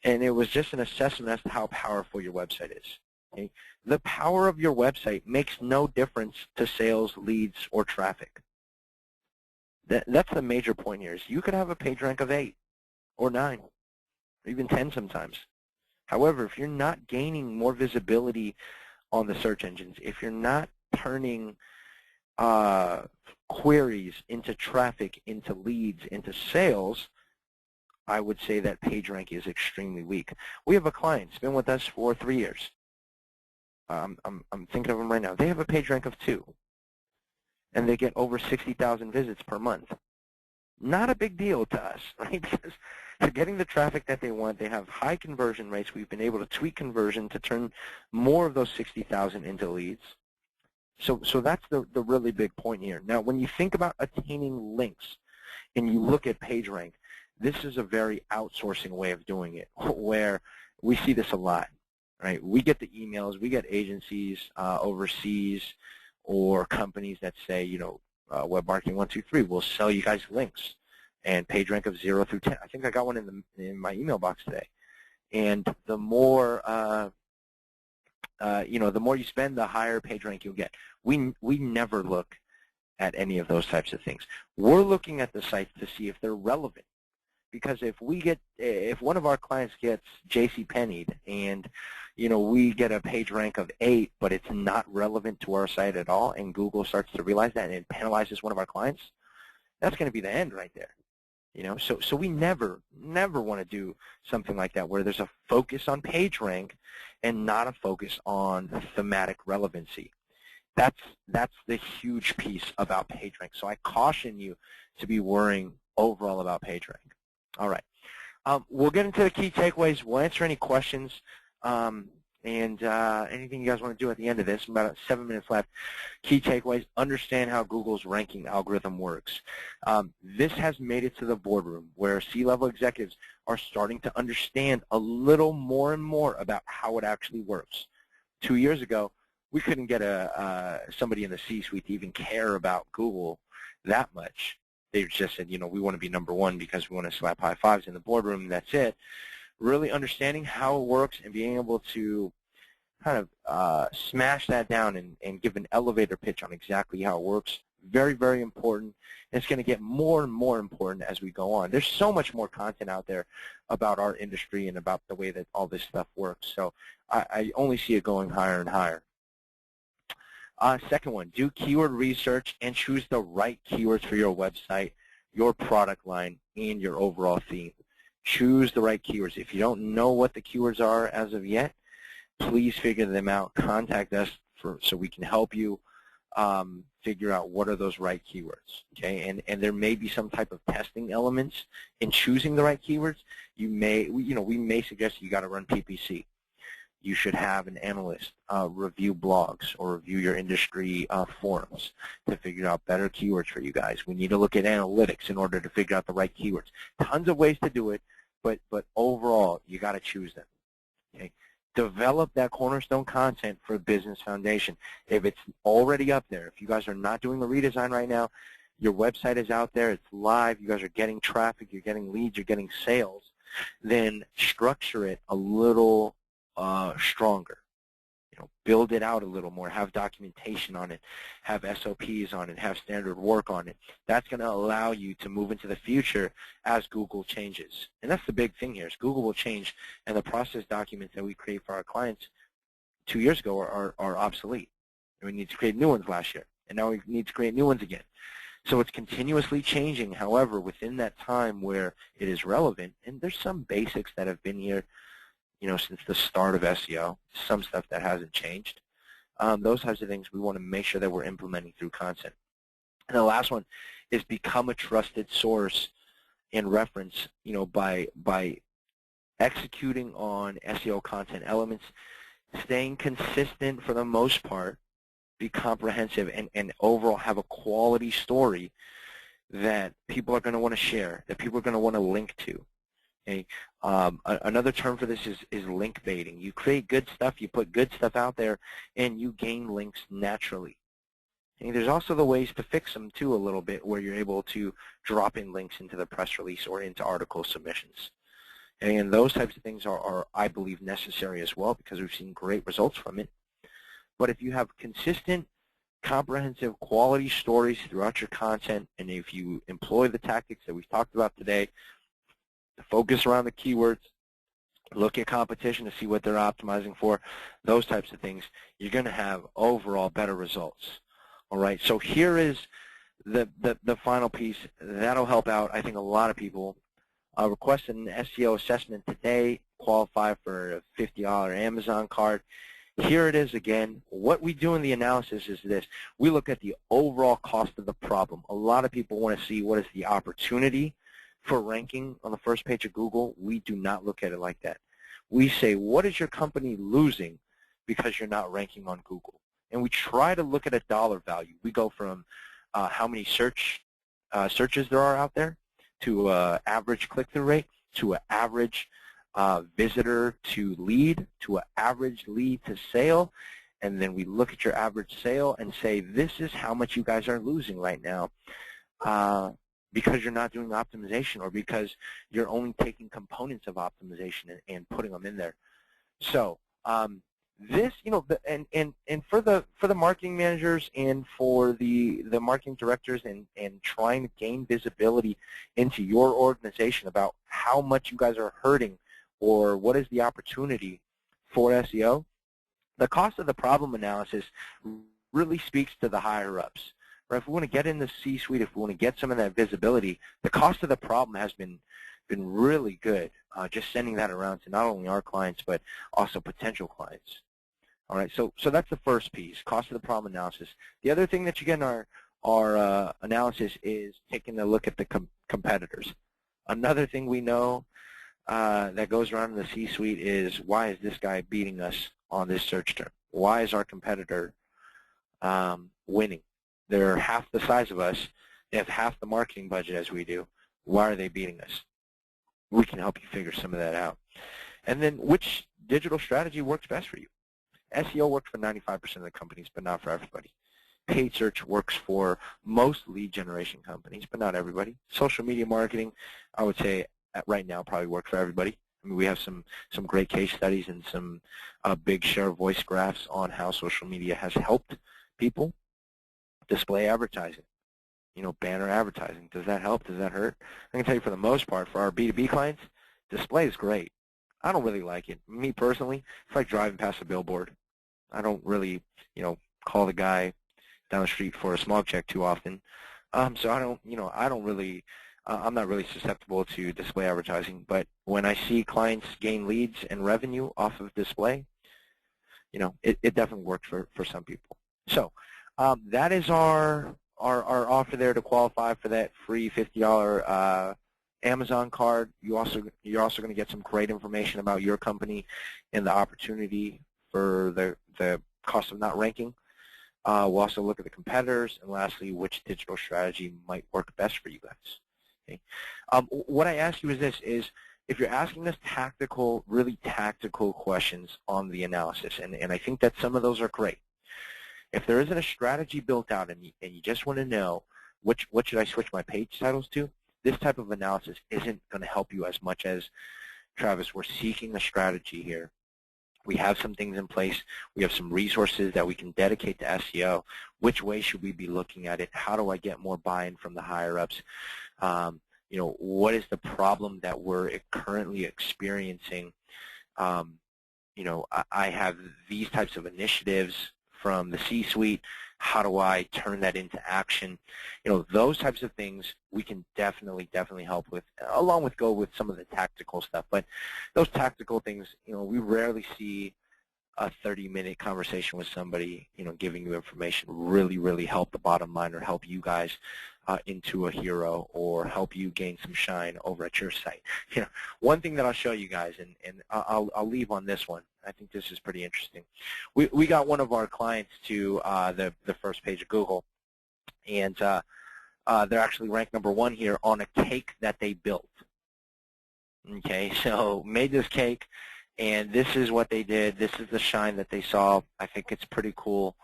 and it was just an assessment as to how powerful your website is. Okay? The power of your website makes no difference to sales, leads, or traffic. That's the major point here. Is you could have a PageRank of 8. or 9 or even 10 sometimes. However, if you're not gaining more visibility on the search engines, if you're not turning queries into traffic, into leads, into sales, I would say that PageRank is extremely weak. We have a client, it's been with us for 3 years. I'm thinking of them right now. They have a PageRank of 2, and they get over 60,000 visits per month. Not a big deal to us, right? Because they're getting the traffic that they want. They have high conversion rates. We've been able to tweak conversion to turn more of those 60,000 into leads. So that's the really big point here. Now, when you think about attaining links and you look at PageRank, this is a very outsourcing way of doing it, where we see this a lot, right? We get the emails, we get agencies overseas or companies that say, you know, Web Marketing 123 will sell you guys links and PageRank of 0 through 10. I think I got one in my email box today. And the more you know, the more you spend, the higher PageRank you'll get. We never look at any of those types of things. We're looking at the sites to see if they're relevant. Because if one of our clients gets JCPenney'd and, you know, we get a PageRank of 8, but it's not relevant to our site at all, and Google starts to realize that and it penalizes one of our clients, that's going to be the end right there. You know, so we never want to do something like that where there's a focus on PageRank and not a focus on thematic relevancy. That's the huge piece about PageRank. So I caution you to be worrying overall about PageRank. All right. We'll get into the key takeaways. We'll answer any questions and anything you guys want to do at the end of this. About 7 minutes left. Key takeaways: understand how Google's ranking algorithm works. This has made it to the boardroom where C-level executives are starting to understand a little more and more about how it actually works. 2 years ago, we couldn't get somebody in the C-suite to even care about Google that much. They just said, you know, we want to be #1 because we want to slap high fives in the boardroom, and that's it. Really understanding how it works and being able to kind of smash that down and give an elevator pitch on exactly how it works. Very, very important. And it's going to get more and more important as we go on. There's so much more content out there about our industry and about the way that all this stuff works. So I only see it going higher and higher. Second one, do keyword research and choose the right keywords for your website, your product line, and your overall theme. Choose the right keywords. If you don't know what the keywords are as of yet, please figure them out. Contact us so we can help you figure out what are those right keywords. Okay, and there may be some type of testing elements in choosing the right keywords. We may suggest you got to run PPC. You should have an analyst review blogs or review your industry forums to figure out better keywords for you guys. We need to look at analytics in order to figure out the right keywords. Tons of ways to do it, but overall, you got to choose them. Okay? Develop that cornerstone content for Business Foundation. If it's already up there, if you guys are not doing the redesign right now, your website is out there, it's live, you guys are getting traffic, you're getting leads, you're getting sales, then structure it a little stronger. You know, build it out a little more, have documentation on it, have SOPs on it, have standard work on it. That's going to allow you to move into the future as Google changes. And that's the big thing here, is Google will change, and the process documents that we create for our clients 2 years ago are obsolete. And we need to create new ones last year, and now we need to create new ones again. So it's continuously changing, however, within that time where it is relevant, and there's some basics that have been here, you know, since the start of SEO, some stuff that hasn't changed. Those types of things we want to make sure that we're implementing through content. And the last one is become a trusted source and reference, you know, by executing on SEO content elements, staying consistent for the most part, be comprehensive, and overall have a quality story that people are going to want to share, that people are going to want to link to. Okay. Another term for this is link baiting. You create good stuff, you put good stuff out there, and you gain links naturally. Okay. There's also the ways to fix them too a little bit, where you're able to drop in links into the press release or into article submissions. Okay. And those types of things are, I believe, necessary as well, because we've seen great results from it. But if you have consistent, comprehensive, quality stories throughout your content, and if you employ the tactics that we've talked about today, focus around the keywords, look at competition to see what they're optimizing for, those types of things, you're going to have overall better results. All right, so here is the final piece. That'll help out, I think, a lot of people. Request an SEO assessment today, qualify for a $50 Amazon card. Here it is again. What we do in the analysis is this. We look at the overall cost of the problem. A lot of people want to see what is the opportunity for ranking on the first page of Google. We do not look at it like that. We say, what is your company losing because you're not ranking on Google? And we try to look at a dollar value. We go from how many searches there are out there to average click-through rate, to an average visitor to lead, to an average lead to sale, and then we look at your average sale and say, this is how much you guys are losing right now because you're not doing optimization, or because you're only taking components of optimization and putting them in there. So this, you know, and for the marketing managers and for the marketing directors and trying to gain visibility into your organization about how much you guys are hurting or what is the opportunity for SEO, the cost of the problem analysis really speaks to the higher-ups. Right? If we want to get in the C-suite, if we want to get some of that visibility, the cost of the problem has been really good, just sending that around to not only our clients but also potential clients. All right, so that's the first piece, cost of the problem analysis. The other thing that you get in our analysis is taking a look at the competitors. Another thing we know that goes around in the C-suite is, why is this guy beating us on this search term? Why is our competitor winning? They're half the size of us. They have half the marketing budget as we do. Why are they beating us? We can help you figure some of that out. And then, which digital strategy works best for you? SEO works for 95% of the companies, but not for everybody. Paid search works for most lead generation companies, but not everybody. Social media marketing, I would say, right now probably works for everybody. I mean, we have some great case studies and some big share of voice graphs on how social media has helped people. Display advertising, you know, banner advertising. Does that help? Does that hurt? I can tell you, for the most part, for our B2B clients, display is great. I don't really like it. Me personally, it's like driving past a billboard. I don't really, you know, call the guy down the street for a smog check too often. So I don't, you know, I don't really, I'm not really susceptible to display advertising. But when I see clients gain leads and revenue off of display, you know, it definitely works for some people. So that is our offer there to qualify for that free $50 Amazon card. You're also going to get some great information about your company and the opportunity for the cost of not ranking. We'll also look at the competitors, and lastly, which digital strategy might work best for you guys. Okay. What I ask you is this: if you're asking us really tactical questions on the analysis, and I think that some of those are great. If there isn't a strategy built out and you just want to know what should I switch my page titles to, this type of analysis isn't going to help you as much as, Travis, we're seeking a strategy here. We have some things in place. We have some resources that we can dedicate to SEO. Which way should we be looking at it? How do I get more buy-in from the higher-ups? You know, what is the problem that we're currently experiencing? You know, I have these types of initiatives from the C-suite. How do I turn that into action? You know, those types of things we can definitely help with, along with go with some of the tactical stuff. But those tactical things, you know, we rarely see a 30-minute conversation with somebody, you know, giving you information really help the bottom line or help you guys into a hero or help you gain some shine over at your site. You know, one thing that I'll show you guys, and I'll leave on this one. I think this is pretty interesting. We got one of our clients to the first page of Google, and they're actually ranked #1 here on a cake that they built. Okay, so made this cake, and this is what they did. This is the shine that they saw. I think it's pretty cool,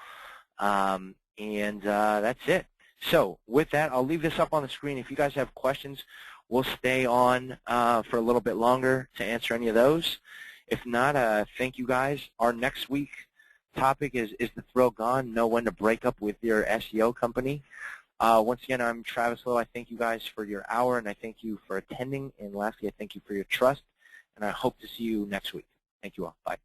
and that's it. So with that, I'll leave this up on the screen. If you guys have questions, we'll stay on for a little bit longer to answer any of those. If not, thank you guys. Our next week topic is the thrill gone? Know when to break up with your SEO company. Once again, I'm Travis Lowe. I thank you guys for your hour, and I thank you for attending. And lastly, I thank you for your trust, and I hope to see you next week. Thank you all. Bye.